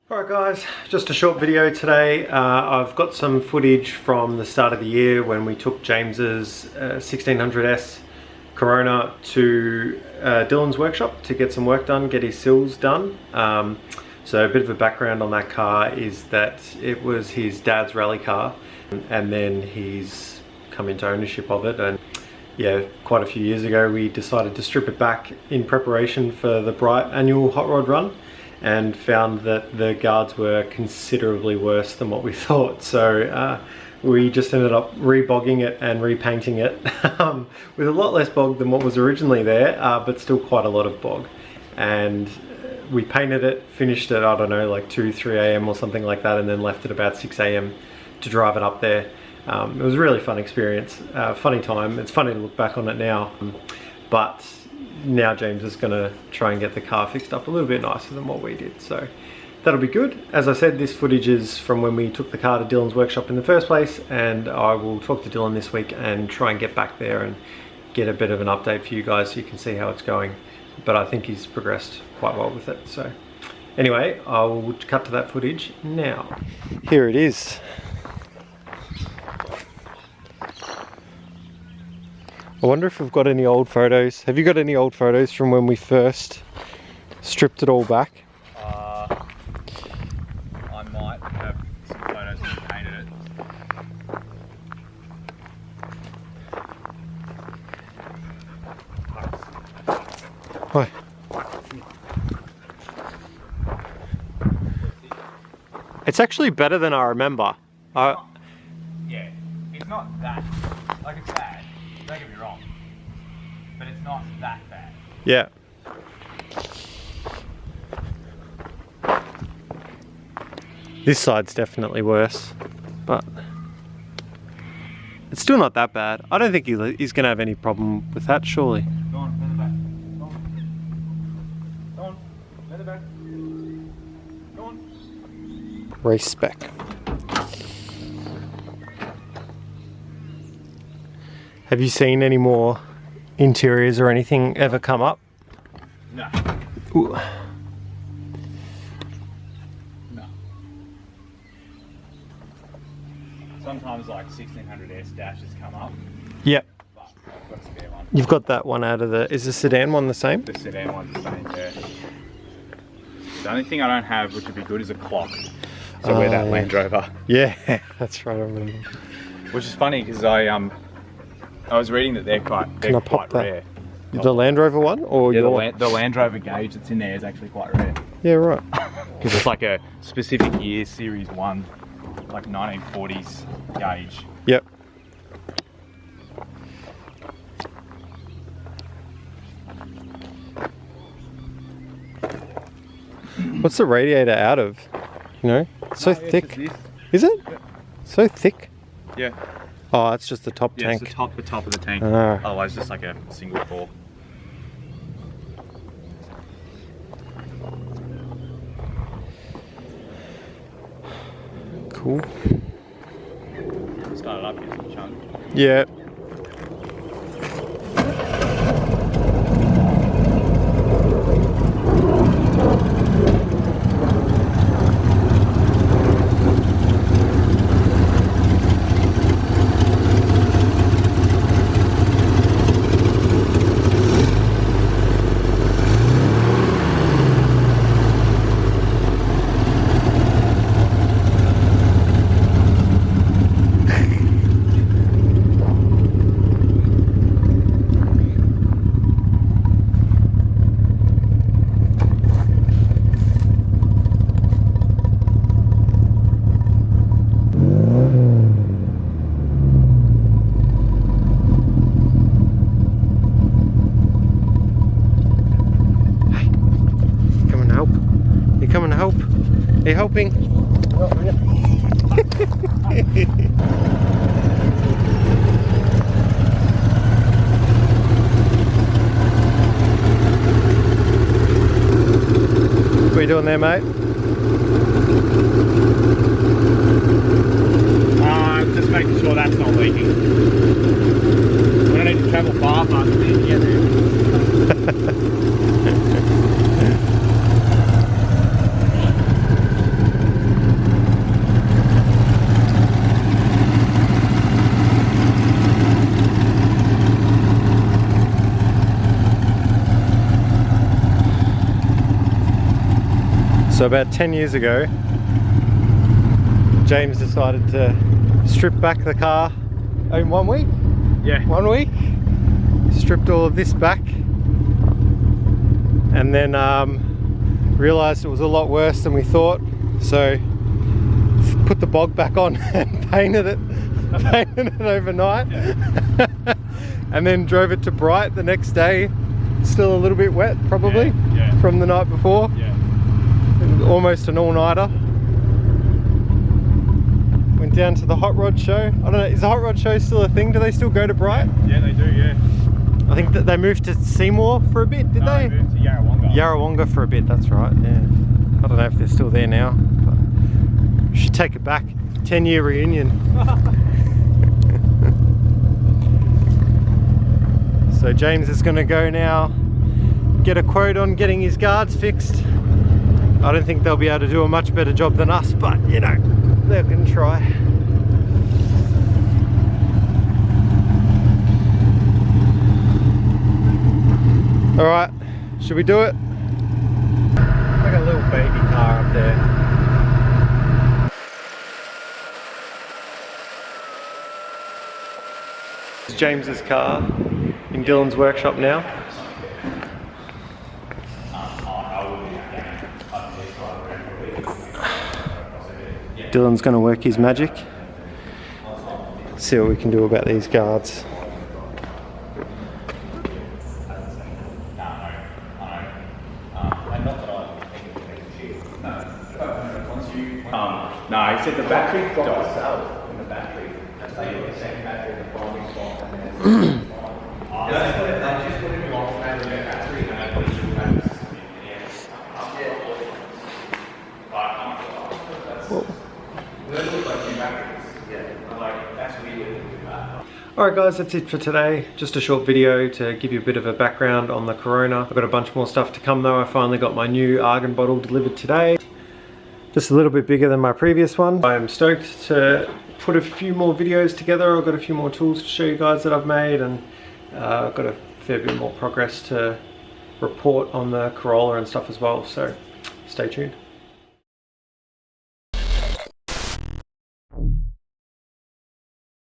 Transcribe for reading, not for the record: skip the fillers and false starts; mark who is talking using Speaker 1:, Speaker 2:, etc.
Speaker 1: Alright guys, just a short video today. I've got some footage from the start of the year when we took James's 1600S Corona to Dylan's workshop to get some work done, get his sills done. So a bit of a background on that car is that it was his dad's rally car and then he's come into ownership of it, and yeah, quite a few years ago we decided to strip it back in preparation for the Bright annual hot rod run, and found that the guards were considerably worse than what we thought. So we just ended up rebogging it and repainting it with a lot less bog than what was originally there, but still quite a lot of bog. And we painted it, finished it, I don't know, like 2-3 a.m. or something like that, and then left it about 6 a.m. to drive it up there. It was a really fun experience, funny time. It's funny to look back on it now, but now James is going to try and get the car fixed up a little bit nicer than what we did, so that'll be good. As I said, this footage is from when we took the car to Dylan's workshop in the first place, and I will talk to Dylan this week and try and get back there and get a bit of an update for you guys so you can see how it's going. But I think he's progressed quite well with it. So anyway, I'll cut to that footage now. Here it is. I wonder if we've got any old photos. Have you got any old photos from when we first stripped it all back?
Speaker 2: I might have some photos when we painted it.
Speaker 1: Hi. It's actually better than I remember.
Speaker 2: Yeah, it's not that, like, it's bad, don't get me wrong, but it's not that bad.
Speaker 1: Yeah. This side's definitely worse, but it's still not that bad. I don't think he's going to have any problem with that, surely.
Speaker 2: Go on, leather back. Go on, leather back. Go on.
Speaker 1: Race spec. Have you seen any more interiors or anything ever come up?
Speaker 2: No.
Speaker 1: Ooh.
Speaker 2: No. Sometimes like 1600S dashes come up.
Speaker 1: Yep.
Speaker 2: But I've got a spare one.
Speaker 1: You've got that one out of the... Is the sedan one the same?
Speaker 2: The sedan one's the same, yeah. The only thing I don't have, which would be good, is a clock. So we're that Land Rover.
Speaker 1: Yeah, that's right, I remember.
Speaker 2: Which is funny because I was reading that they're quite rare.
Speaker 1: The Land Rover one, or
Speaker 2: yeah,
Speaker 1: your...
Speaker 2: the Land Rover gauge that's in there is actually quite rare.
Speaker 1: Yeah, right.
Speaker 2: Because it's like a specific year, Series 1, like 1940s gauge.
Speaker 1: Yep. What's the radiator out of? You know, it's so thick. Is it?
Speaker 2: Yeah.
Speaker 1: So thick.
Speaker 2: Yeah.
Speaker 1: Oh, it's just the top tank.
Speaker 2: It's the top of the tank.
Speaker 1: Ah.
Speaker 2: Otherwise, just like a single core.
Speaker 1: Cool.
Speaker 2: Start it up, get some chunk.
Speaker 1: Yeah. Coming to help? Are you helping? What are you doing there, mate?
Speaker 2: Just making sure that's not leaking. We don't need to travel far past it to get there.
Speaker 1: So about 10 years ago, James decided to strip back the car in 1 week.
Speaker 2: Yeah.
Speaker 1: 1 week. Stripped all of this back, and then realised it was a lot worse than we thought. So put the bog back on and painted it overnight.
Speaker 2: Yeah.
Speaker 1: And then drove it to Bright the next day. Still a little bit wet, probably,
Speaker 2: yeah.
Speaker 1: from the night before.
Speaker 2: Yeah.
Speaker 1: Almost an all-nighter. Went down to the hot rod show. I don't know, is the hot rod show still a thing? Do they still go to Bright?
Speaker 2: Yeah, they do, yeah.
Speaker 1: I think that they moved to Seymour for a bit, did they?
Speaker 2: They moved to Yarrawonga.
Speaker 1: Yarrawonga for a bit, that's right, yeah. I don't know if they're still there now, but we should take it back. 10-year reunion. So James is going to go now, get a quote on getting his guards fixed. I don't think they'll be able to do a much better job than us, but you know, they can try. Alright, should we do it? Like a little baby car up there. It's James's car in Dylan's workshop now. Dylan's going to work his magic. See what we can do about these guards.
Speaker 2: No, he said the battery dropped itself in the battery. That's how you get the second battery in the following spot. And then I just put it in long battery and I put it in the battery system in the end. They look like two batteries. Yeah. I'm like, that's weird.
Speaker 1: Alright guys, that's it for today. Just a short video to give you a bit of a background on the Corona. I've got a bunch more stuff to come though. I finally got my new argon bottle delivered today. Just a little bit bigger than my previous one. I am stoked to put a few more videos together. I've got a few more tools to show you guys that I've made, and I've got a fair bit more progress to report on the Corolla and stuff as well, so stay tuned.